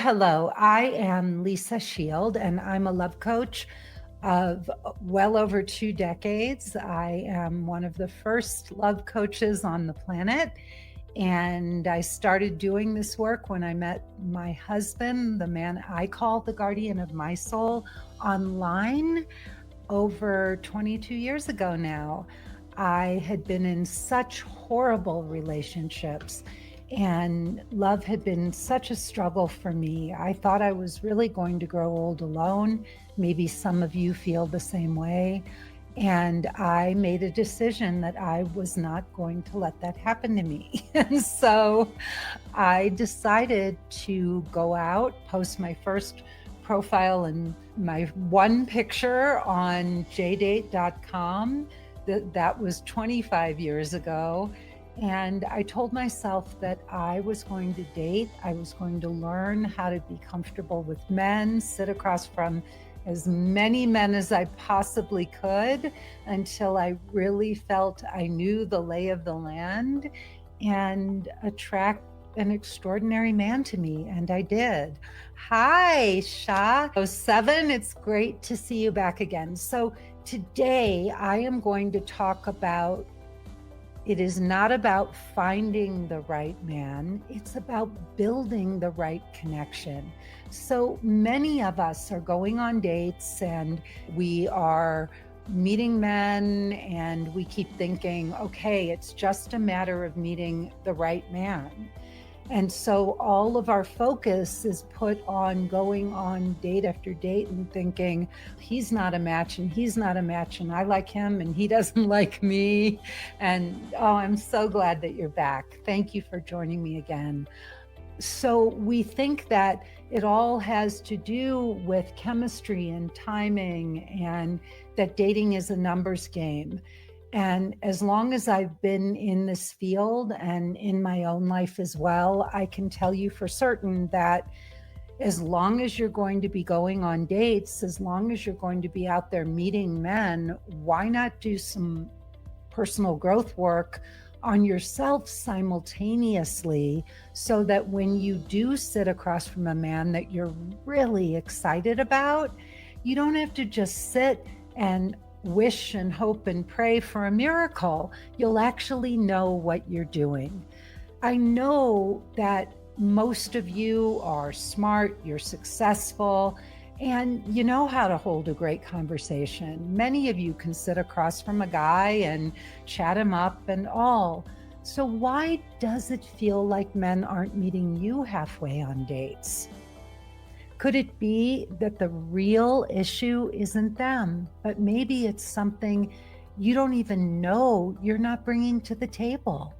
Hello, I am Lisa Shield, and I'm a love coach of well over 2 decades. I am one of the first love coaches on the planet. And I started doing this work when I met my husband, the man I call the guardian of my soul, online over 22 years ago now. I had been in such horrible relationships, and love had been such a struggle for me. I thought I was really going to grow old alone. Maybe some of you feel the same way. And I made a decision that I was not going to let that happen to me. And so I decided to go out, post my first profile and my one picture on jdate.com. That was 25 years ago. And I told myself that I was going to date. I was going to learn how to be comfortable with men, sit across from as many men as I possibly could until I really felt I knew the lay of the land and attract an extraordinary man to me. And I did. Hi, Sha07. It's great to see you back again. So today I am going to talk about it is not about finding the right man, it's about building the right connection. So many of us are going on dates and we are meeting men and we keep thinking, okay, it's just a matter of meeting the right man. And so all of our focus is put on going on date after date and thinking, he's not a match and he's not a match and I like him and he doesn't like me. And I'm so glad that you're back. Thank you for joining me again. So we think that it all has to do with chemistry and timing and that dating is a numbers game. And as long as I've been in this field and in my own life as well, I can tell you for certain that as long as you're going to be going on dates, as long as you're going to be out there meeting men, why not do some personal growth work on yourself simultaneously so that when you do sit across from a man that you're really excited about, you don't have to just sit and wish and hope and pray for a miracle. You'll actually know what you're doing. I know that most of you are smart, you're successful, and you know how to hold a great conversation. Many of you can sit across from a guy and chat him up and all. So why does it feel like men aren't meeting you halfway on dates? Could it be that the real issue isn't them, but maybe it's something you don't even know you're not bringing to the table?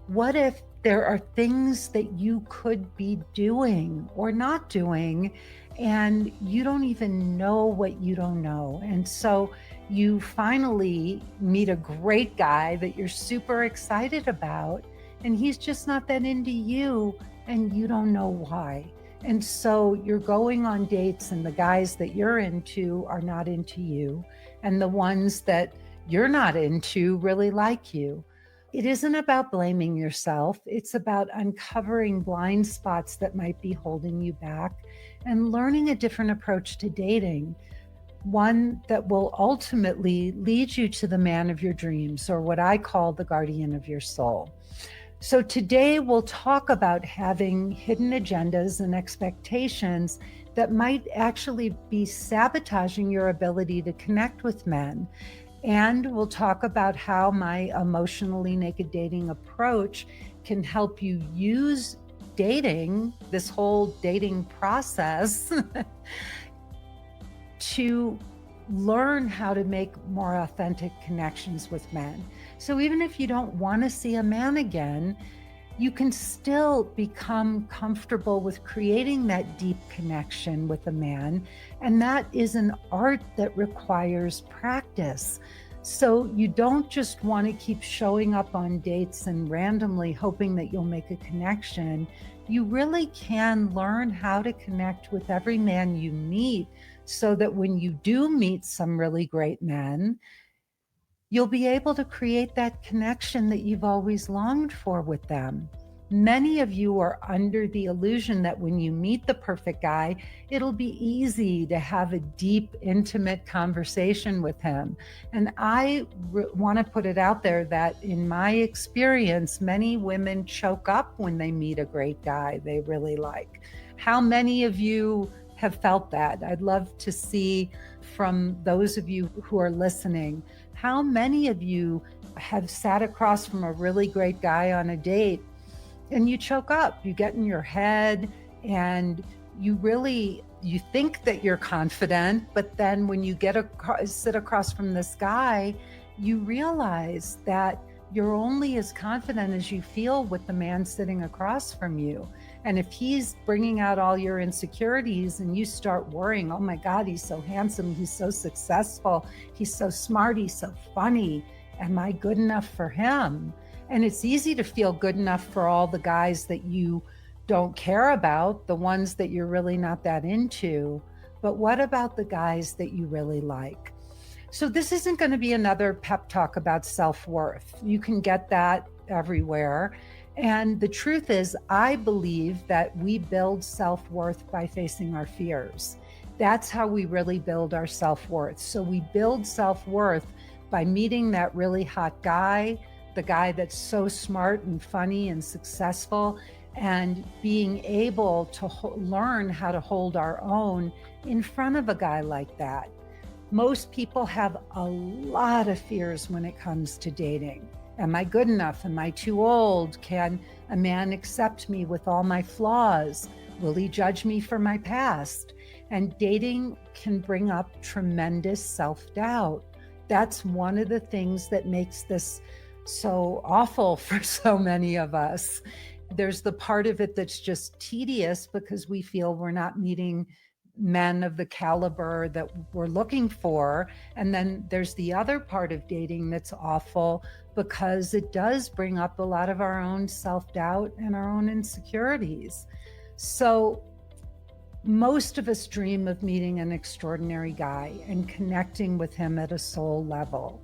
What if there are things that you could be doing or not doing, and you don't even know what you don't know? And so you finally meet a great guy that you're super excited about, and he's just not that into you, and you don't know why. And so you're going on dates and the guys that you're into are not into you. And the ones that you're not into really like you. It isn't about blaming yourself. It's about uncovering blind spots that might be holding you back and learning a different approach to dating. One that will ultimately lead you to the man of your dreams, or what I call the guardian of your soul. So today we'll talk about having hidden agendas and expectations that might actually be sabotaging your ability to connect with men. And we'll talk about how my emotionally naked dating approach can help you use dating, this whole dating process, to learn how to make more authentic connections with men. So even if you don't want to see a man again, you can still become comfortable with creating that deep connection with a man. And that is an art that requires practice. So you don't just want to keep showing up on dates and randomly hoping that you'll make a connection. You really can learn how to connect with every man you meet so that when you do meet some really great men, you'll be able to create that connection that you've always longed for with them. Many of you are under the illusion that when you meet the perfect guy, it'll be easy to have a deep, intimate conversation with him. And I want to put it out there that in my experience, many women choke up when they meet a great guy they really like. How many of you have felt that? I'd love to see from those of you who are listening, how many of you have sat across from a really great guy on a date and you choke up, you get in your head, and you think that you're confident, but then when you sit across from this guy, you realize that you're only as confident as you feel with the man sitting across from you. And if he's bringing out all your insecurities and you start worrying, oh my God, he's so handsome, he's so successful, he's so smart, he's so funny, am I good enough for him? And it's easy to feel good enough for all the guys that you don't care about, the ones that you're really not that into. But what about the guys that you really like? So this isn't going to be another pep talk about self-worth. You can get that everywhere. And the truth is, I believe that we build self-worth by facing our fears. That's how we really build our self-worth. So we build self-worth by meeting that really hot guy, the guy that's so smart and funny and successful, and being able to learn how to hold our own in front of a guy like that. Most people have a lot of fears when it comes to dating. Am I good enough? Am I too old? Can a man accept me with all my flaws? Will he judge me for my past? And dating can bring up tremendous self-doubt. That's one of the things that makes this so awful for so many of us. There's the part of it that's just tedious because we feel we're not meeting men of the caliber that we're looking for. And then there's the other part of dating that's awful because it does bring up a lot of our own self-doubt and our own insecurities. So most of us dream of meeting an extraordinary guy and connecting with him at a soul level.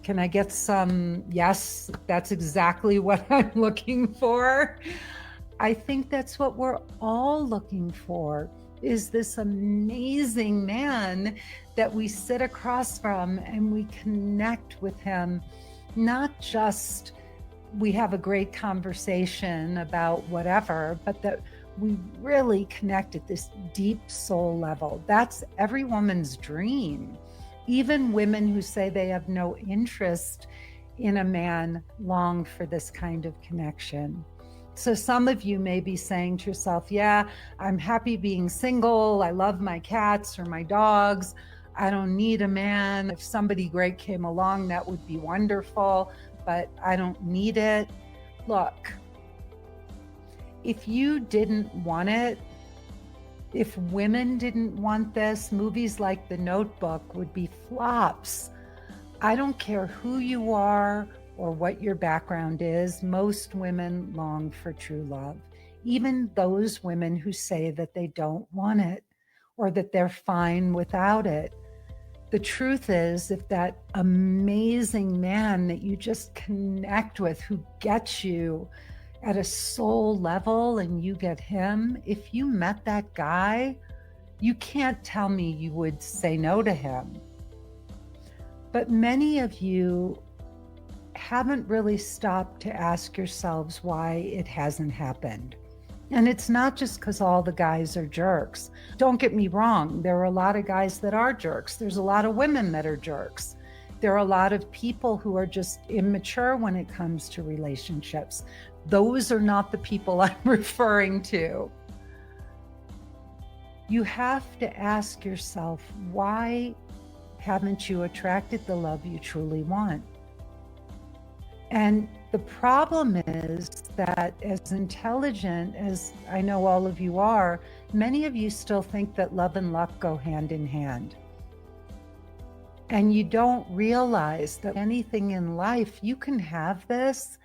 Can I get some, yes, that's exactly what I'm looking for? I think that's what we're all looking for, is this amazing man that we sit across from and we connect with him. Not just we have a great conversation about whatever, but that we really connect at this deep soul level. That's every woman's dream. Even women who say they have no interest in a man long for this kind of connection. So some of you may be saying to yourself, yeah, I'm happy being single. I love my cats or my dogs. I don't need a man. If somebody great came along, that would be wonderful, but I don't need it. Look, if you didn't want it, if women didn't want this, movies like The Notebook would be flops. I don't care who you are or what your background is, most women long for true love. Even those women who say that they don't want it or that they're fine without it. The truth is, if that amazing man that you just connect with, who gets you at a soul level and you get him, if you met that guy, you can't tell me you would say no to him. But many of you haven't really stopped to ask yourselves why it hasn't happened. And it's not just because all the guys are jerks. Don't get me wrong, there are a lot of guys that are jerks. There's a lot of women that are jerks. There are a lot of people who are just immature when it comes to relationships. Those are not the people I'm referring to. You have to ask yourself, why haven't you attracted the love you truly want? And the problem is that as intelligent as I know all of you are, many of you still think that love and luck go hand in hand. And you don't realize that anything in life, you can have this,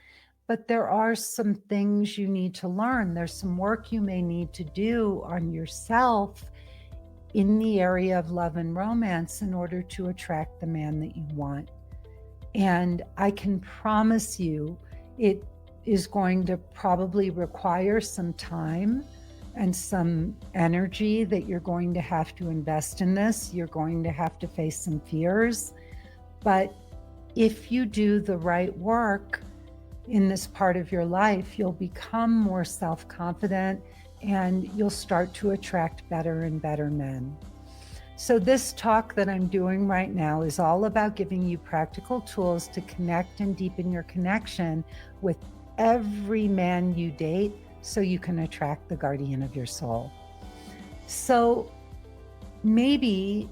but there are some things you need to learn. There's some work you may need to do on yourself in the area of love and romance in order to attract the man that you want. And I can promise you, it is going to probably require some time and some energy that you're going to have to invest in this. You're going to have to face some fears. But if you do the right work in this part of your life, you'll become more self-confident and you'll start to attract better and better men. So this talk that I'm doing right now is all about giving you practical tools to connect and deepen your connection with every man you date so you can attract the guardian of your soul. So maybe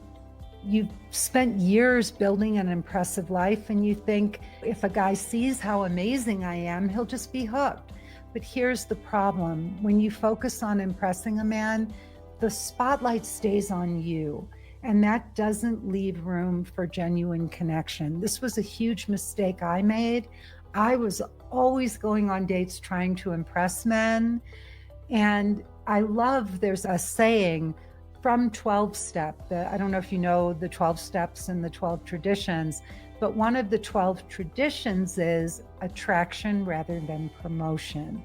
you've spent years building an impressive life and you think if a guy sees how amazing I am, he'll just be hooked. But here's the problem. When you focus on impressing a man, the spotlight stays on you, and that doesn't leave room for genuine connection. This was a huge mistake I made. I was always going on dates trying to impress men. And I love, there's a saying from 12-step, I don't know if you know the 12 steps and the 12 traditions, but one of the 12 traditions is attraction rather than promotion.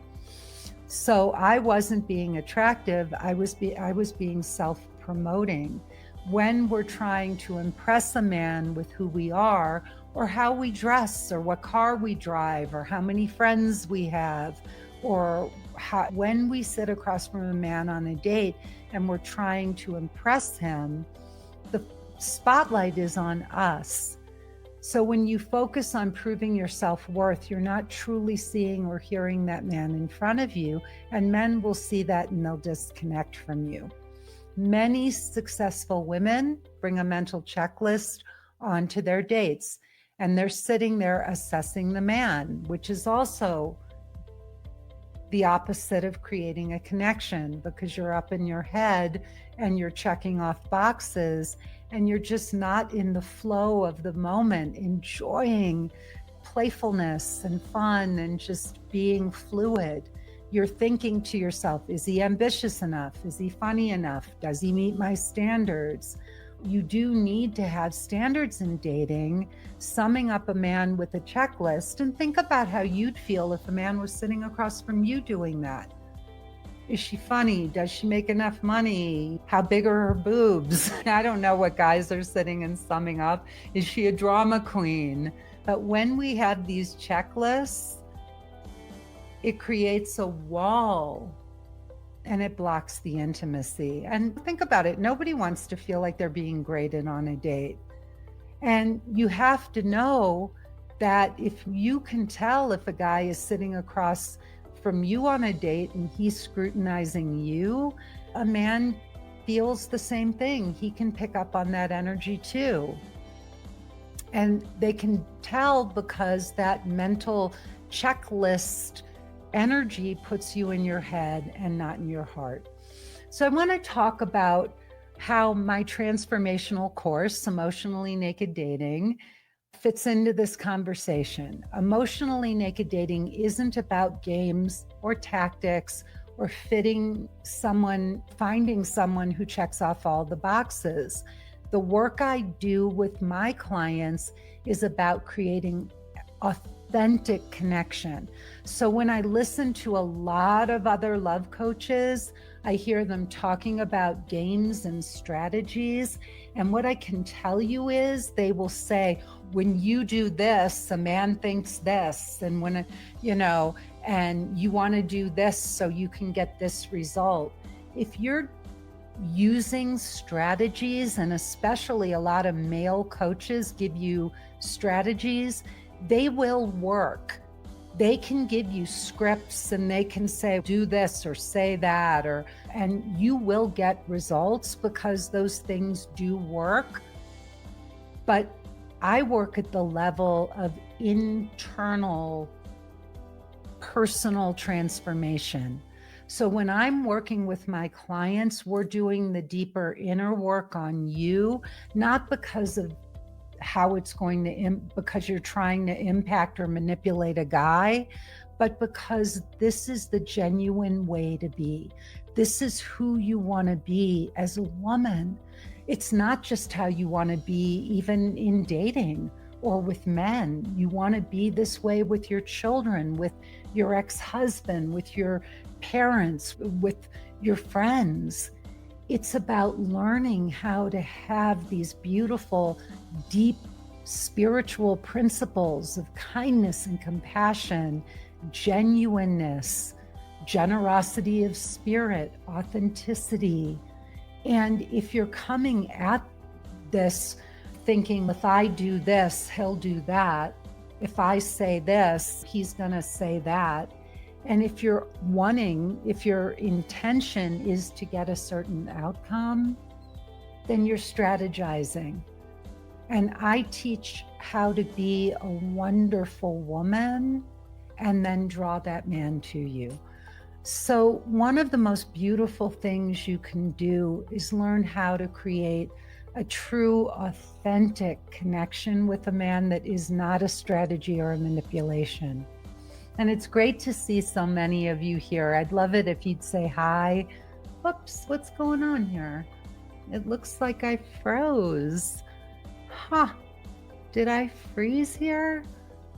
So I wasn't being attractive, I was being self-promoting. When we're trying to impress a man with who we are, or how we dress, or what car we drive, or how many friends we have, or when we sit across from a man on a date and we're trying to impress him, the spotlight is on us. So when you focus on proving your self-worth, you're not truly seeing or hearing that man in front of you, and men will see that and they'll disconnect from you. Many successful women bring a mental checklist onto their dates, and they're sitting there assessing the man, which is also the opposite of creating a connection, because you're up in your head and you're checking off boxes and you're just not in the flow of the moment, enjoying playfulness and fun and just being fluid. You're thinking to yourself, is he ambitious enough? Is he funny enough? Does he meet my standards? You do need to have standards in dating, summing up a man with a checklist, and think about how you'd feel if a man was sitting across from you doing that. Is she funny? Does she make enough money? How big are her boobs? I don't know what guys are sitting and summing up. Is she a drama queen? But when we have these checklists, it creates a wall and it blocks the intimacy. And think about it, nobody wants to feel like they're being graded on a date. And you have to know that if you can tell if a guy is sitting across from you on a date and he's scrutinizing you, a man feels the same thing. He can pick up on that energy too. And they can tell because that mental checklist energy puts you in your head and not in your heart. So I want to talk about how my transformational course, Emotionally Naked Dating, fits into this conversation. Emotionally Naked Dating isn't about games or tactics or finding someone who checks off all the boxes. The work I do with my clients is about creating authentic connection. So when I listen to a lot of other love coaches, I hear them talking about games and strategies. And what I can tell you is they will say, when you do this, a man thinks this, and and you want to do this so you can get this result. If you're using strategies, and especially a lot of male coaches give you strategies, they will work. They can give you scripts and they can say, do this or say that, and you will get results because those things do work. But I work at the level of internal personal transformation. So when I'm working with my clients, we're doing the deeper inner work on you, not because of how it's going to, because you're trying to impact or manipulate a guy, but because this is the genuine way to be. This is who you want to be as a woman. It's not just how you want to be even in dating or with men. You want to be this way with your children, with your ex-husband, with your parents, with your friends. It's about learning how to have these beautiful, deep spiritual principles of kindness and compassion, genuineness, generosity of spirit, authenticity. And if you're coming at this thinking, if I do this, he'll do that. If I say this, he's going to say that. And if your intention is to get a certain outcome, then you're strategizing. And I teach how to be a wonderful woman and then draw that man to you. So one of the most beautiful things you can do is learn how to create a true, authentic connection with a man that is not a strategy or a manipulation. And it's great to see so many of you here. I'd love it if you'd say hi. Whoops, what's going on here? It looks like I froze. Huh, did I freeze here?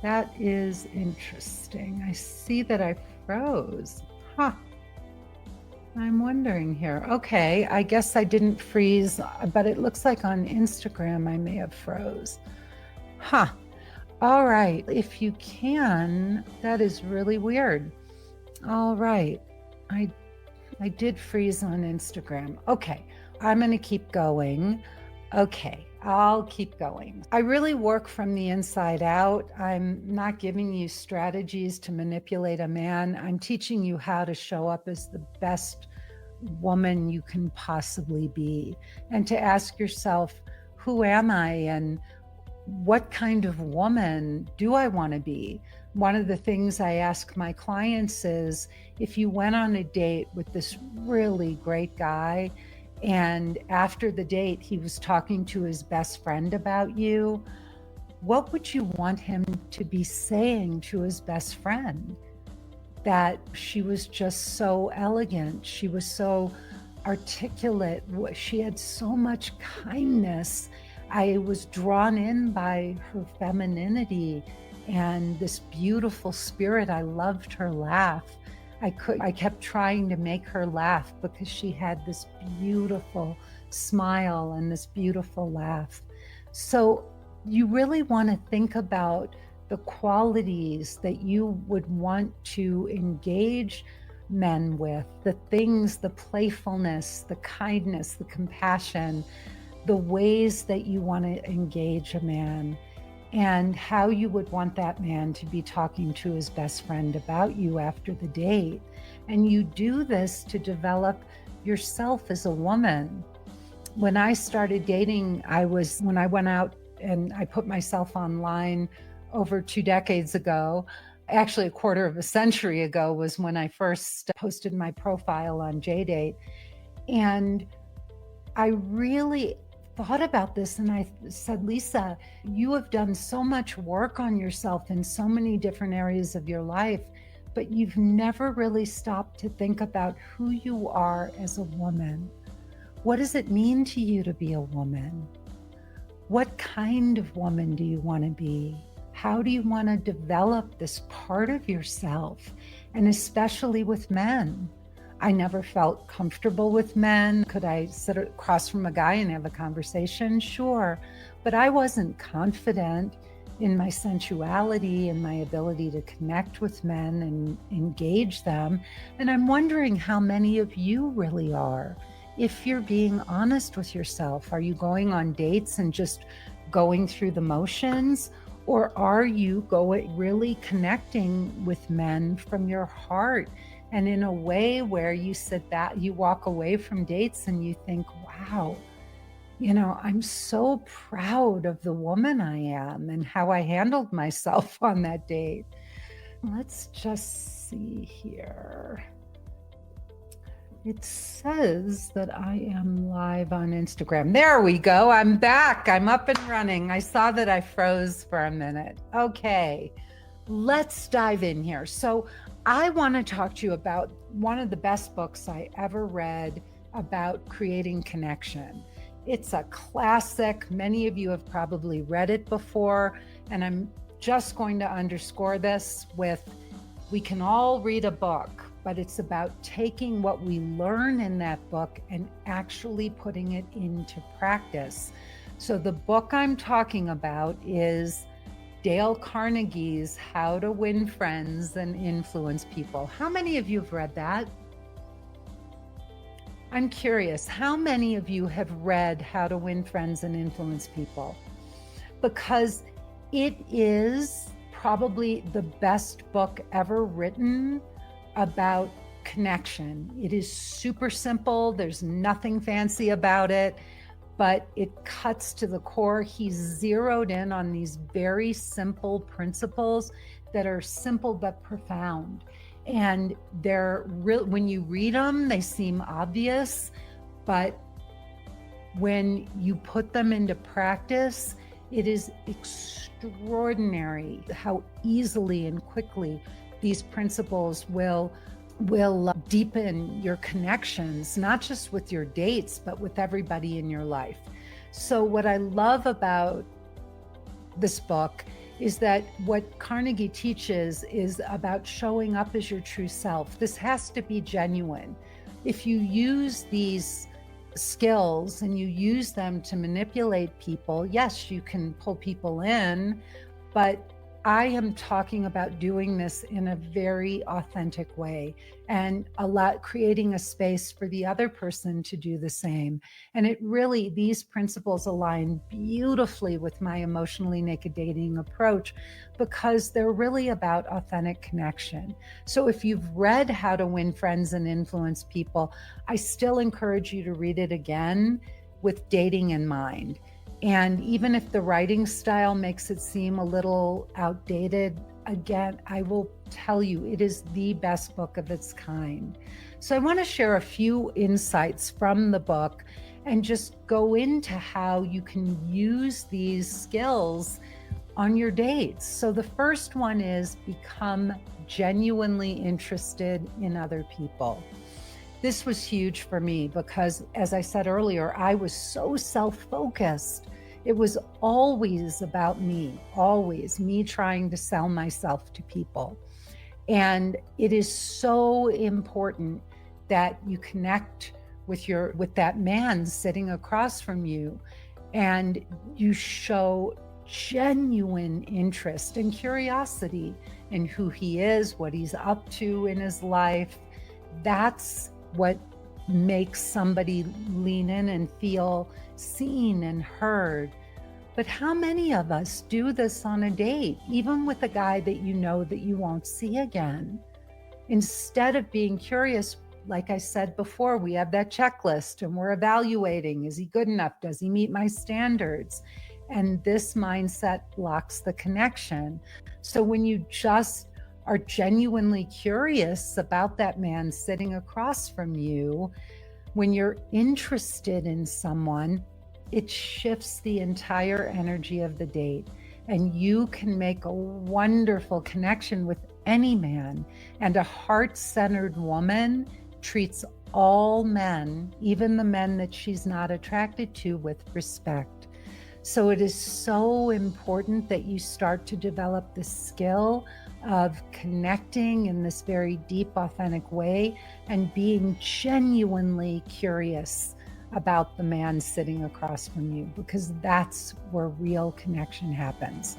That is interesting. I see that I froze. Huh. I'm wondering here. Okay, I guess I didn't freeze, but it looks like on Instagram I may have froze. Huh. All right, if you can, that is really weird. All right, I did freeze on Instagram. Okay, I'm gonna keep going. Okay, I'll keep going. I really work from the inside out. I'm not giving you strategies to manipulate a man. I'm teaching you how to show up as the best woman you can possibly be, and to ask yourself, who am I and what kind of woman do I want to be? One of the things I ask my clients is, if you went on a date with this really great guy, and after the date, he was talking to his best friend about you, what would you want him to be saying to his best friend? That she was just so elegant. She was so articulate. She had so much kindness. I was drawn in by her femininity and this beautiful spirit. I loved her laugh. I kept trying to make her laugh because she had this beautiful smile and this beautiful laugh. So you really want to think about the qualities that you would want to engage men with, the things, the playfulness, the kindness, the compassion, the ways that you want to engage a man, and how you would want that man to be talking to his best friend about you after the date. And you do this to develop yourself as a woman. When I started dating, when I went out and I put myself online over 2 decades ago, actually a quarter of a century ago was when I first posted my profile on JDate. And I really thought about this, and I said, Lisa, you have done so much work on yourself in so many different areas of your life, but you've never really stopped to think about who you are as a woman. What does it mean to you to be a woman? What kind of woman do you want to be? How do you want to develop this part of yourself? And especially with men. I never felt comfortable with men. Could I sit across from a guy and have a conversation? Sure. But I wasn't confident in my sensuality and my ability to connect with men and engage them. And I'm wondering how many of you really are. If you're being honest with yourself, are you going on dates and just going through the motions? Or are you really connecting with men from your heart? And in a way where you walk away from dates and you think, wow, I'm so proud of the woman I am and how I handled myself on that date. Let's just see here. It says that I am live on Instagram. There we go. I'm back. I'm up and running. I saw that I froze for a minute. Okay, let's dive in here. So I want to talk to you about one of the best books I ever read about creating connection. It's a classic. Many of you have probably read it before, and I'm just going to underscore this with, we can all read a book, but it's about taking what we learn in that book and actually putting it into practice. So the book I'm talking about is Dale Carnegie's How to Win Friends and Influence People. How many of you have read that? I'm curious, how many of you have read How to Win Friends and Influence People? Because it is probably the best book ever written about connection. It is super simple. There's nothing fancy about it, but it cuts to the core. He's zeroed in on these very simple principles that are simple but profound. And they're real. When you read them, they seem obvious, but when you put them into practice, it is extraordinary how easily and quickly these principles will deepen your connections, not just with your dates, but with everybody in your life. So what I love about this book is that what Carnegie teaches is about showing up as your true self. This has to be genuine. If you use these skills and you use them to manipulate people, yes, you can pull people in, but I am talking about doing this in a very authentic way and creating a space for the other person to do the same. And these principles align beautifully with my emotionally naked dating approach because they're really about authentic connection. So if you've read How to Win Friends and Influence People, I still encourage you to read it again with dating in mind. And even if the writing style makes it seem a little outdated, again, I will tell you, it is the best book of its kind. So I want to share a few insights from the book and just go into how you can use these skills on your dates. So the first one is become genuinely interested in other people. This was huge for me because, as I said earlier, I was so self-focused. It was always about me, always me trying to sell myself to people. And it is so important that you connect with that man sitting across from you and you show genuine interest and curiosity in who he is, what he's up to in his life. That's what makes somebody lean in and feel seen and heard. But how many of us do this on a date, even with a guy that you know that you won't see again? Instead of being curious, like I said before, we have that checklist and we're evaluating, is he good enough? Does he meet my standards? And this mindset blocks the connection. So when you just are genuinely curious about that man sitting across from you, when you're interested in someone, it shifts the entire energy of the date and you can make a wonderful connection with any man. And a heart-centered woman treats all men, even the men that she's not attracted to, with respect. So it is so important that you start to develop the skill of connecting in this very deep, authentic way and being genuinely curious about the man sitting across from you, because that's where real connection happens.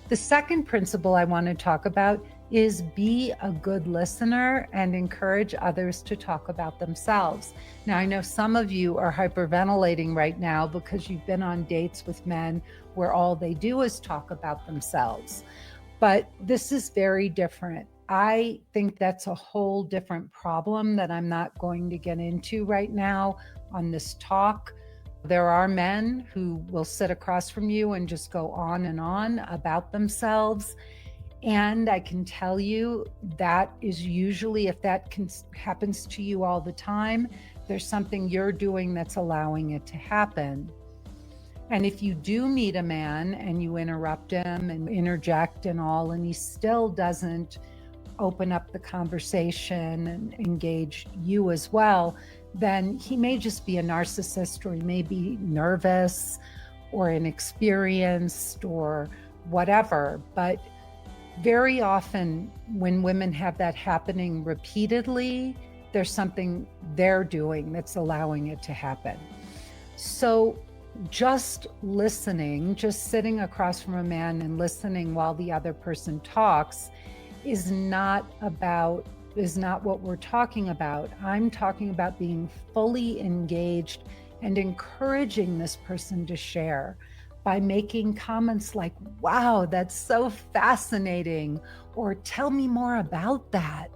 The second principle I want to talk about is be a good listener and encourage others to talk about themselves. Now, I know some of you are hyperventilating right now because you've been on dates with men where all they do is talk about themselves. But this is very different. I think that's a whole different problem that I'm not going to get into right now on this talk. There are men who will sit across from you and just go on and on about themselves. And I can tell you that is usually, if that happens to you all the time, there's something you're doing that's allowing it to happen. And if you do meet a man and you interrupt him and interject and all, and he still doesn't open up the conversation and engage you as well, then he may just be a narcissist, or he may be nervous or inexperienced or whatever. But very often when women have that happening repeatedly, there's something they're doing that's allowing it to happen. So just listening, just sitting across from a man and listening while the other person talks is not what we're talking about. I'm talking about being fully engaged and encouraging this person to share by making comments like, wow, that's so fascinating, or tell me more about that.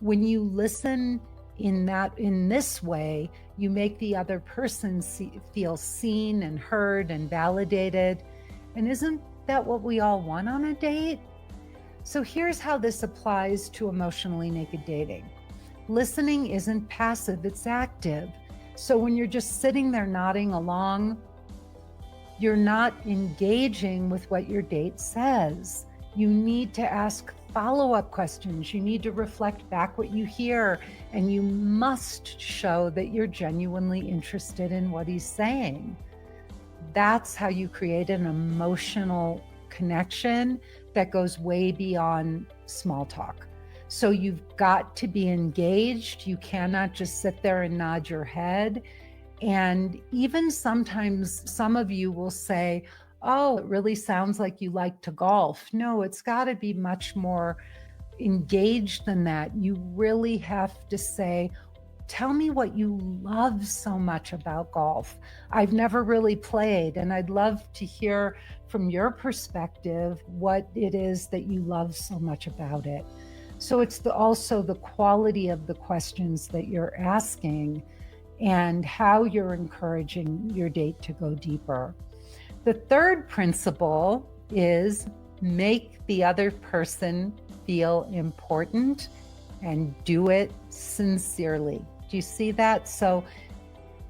When you listen in this way, you make the other person feel seen and heard and validated. And isn't that what we all want on a date? So here's how this applies to emotionally naked dating. Listening isn't passive, it's active. So when you're just sitting there nodding along, you're not engaging with what your date says. You need to ask follow-up questions. You need to reflect back what you hear, and you must show that you're genuinely interested in what he's saying. That's how you create an emotional connection that goes way beyond small talk. So you've got to be engaged. You cannot just sit there and nod your head. And even sometimes some of you will say, oh, it really sounds like you like to golf. No, it's got to be much more engaged than that. You really have to say, tell me what you love so much about golf. I've never really played, and I'd love to hear from your perspective what it is that you love so much about it. So it's also the quality of the questions that you're asking and how you're encouraging your date to go deeper. The third principle is make the other person feel important and do it sincerely. Do you see that? So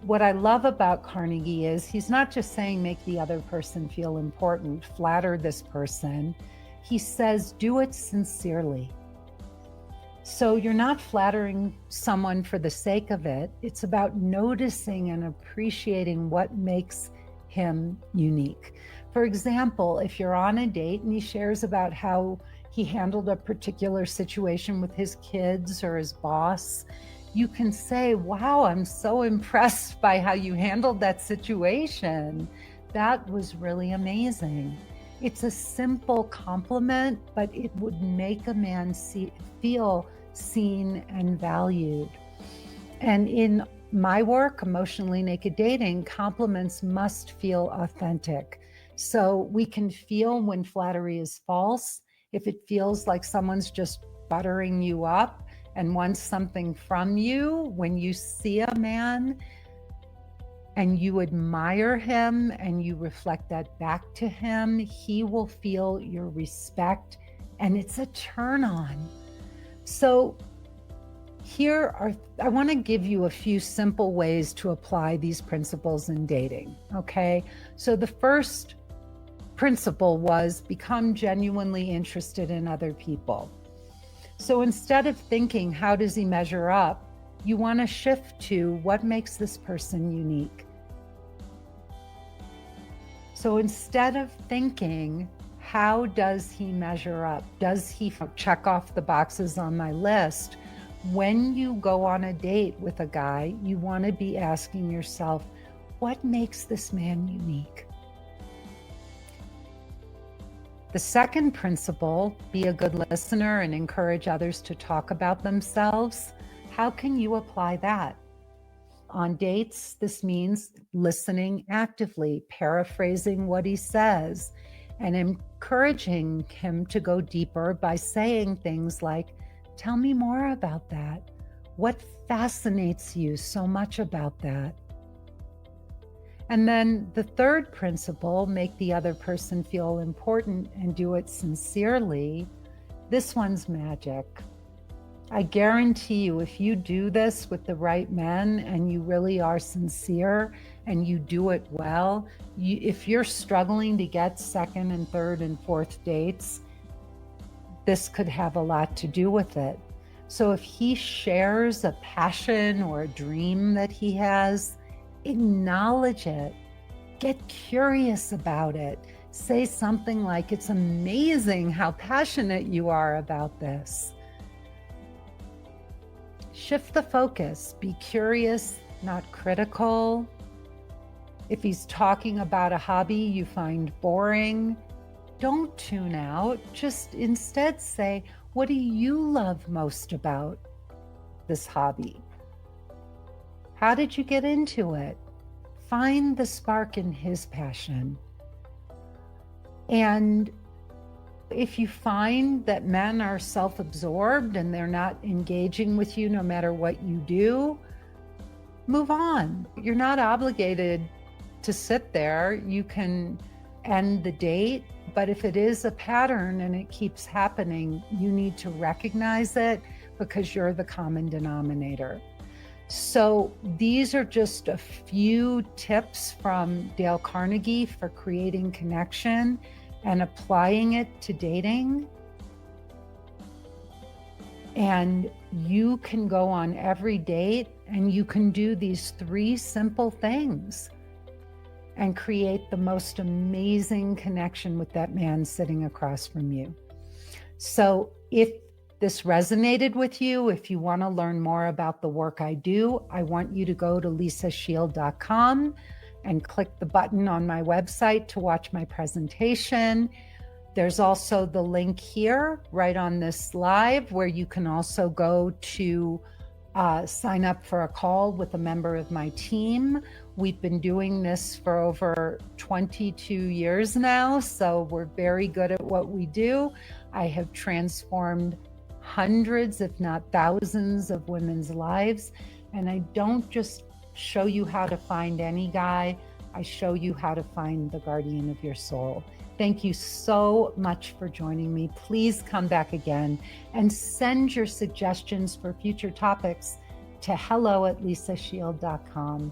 what I love about Carnegie is he's not just saying make the other person feel important, flatter this person. He says do it sincerely. So you're not flattering someone for the sake of it. It's about noticing and appreciating what makes him unique. For example, if you're on a date and he shares about how he handled a particular situation with his kids or his boss, you can say, wow, I'm so impressed by how you handled that situation. That was really amazing. It's a simple compliment, but it would make a man feel seen and valued. And in my work, Emotionally Naked Dating, compliments must feel authentic. So we can feel when flattery is false, if it feels like someone's just buttering you up and wants something from you. When you see a man and you admire him and you reflect that back to him, he will feel your respect, and it's a turn on. So I want to give you a few simple ways to apply these principles in dating, okay? So the first principle was become genuinely interested in other people. So instead of thinking, how does he measure up? You want to shift to what makes this person unique. So instead of thinking, how does he measure up? Does he check off the boxes on my list? When you go on a date with a guy, you want to be asking yourself, what makes this man unique? The second principle, be a good listener and encourage others to talk about themselves. How can you apply that? On dates, this means listening actively, paraphrasing what he says, and encouraging him to go deeper by saying things like, tell me more about that. What fascinates you so much about that? And then the third principle, make the other person feel important and do it sincerely. This one's magic. I guarantee you, if you do this with the right men and you really are sincere and you do it well, if you're struggling to get second and third and fourth dates, this could have a lot to do with it. So if he shares a passion or a dream that he has, acknowledge it. Get curious about it. Say something like, it's amazing how passionate you are about this. Shift the focus. Be curious, not critical. If he's talking about a hobby you find boring, don't tune out. Just instead say, what do you love most about this hobby? How did you get into it? Find the spark in his passion. And if you find that men are self-absorbed and they're not engaging with you no matter what you do, move on. You're not obligated to sit there. You can end the date, but if it is a pattern and it keeps happening, you need to recognize it because you're the common denominator. So these are just a few tips from Dale Carnegie for creating connection and applying it to dating. And you can go on every date and you can do these 3 simple things and create the most amazing connection with that man sitting across from you. So if this resonated with you, if you want to learn more about the work I do, I want you to go to lisashield.com and click the button on my website to watch my presentation. There's also the link here right on this live where you can also go to sign up for a call with a member of my team. We've been doing this for over 22 years now, so we're very good at what we do. I have transformed hundreds, if not thousands, of women's lives, and I don't just show you how to find any guy, I show you how to find the guardian of your soul. Thank you so much for joining me. Please come back again and send your suggestions for future topics to hello@lisashield.com.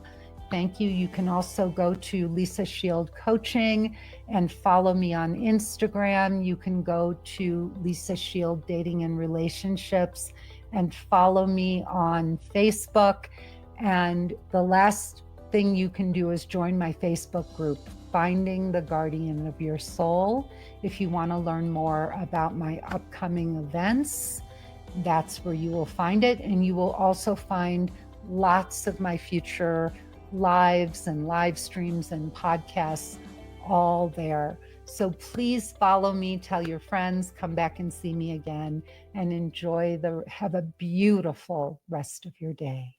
Thank you. You can also go to Lisa Shield Coaching and follow me on Instagram. You can go to Lisa Shield Dating and Relationships and follow me on Facebook. And the last thing you can do is join my Facebook group, Finding the Guardian of Your Soul. If you want to learn more about my upcoming events, that's where you will find it. And you will also find lots of my future lives and live streams and podcasts all there. So please follow me, tell your friends, come back and see me again, and have a beautiful rest of your day.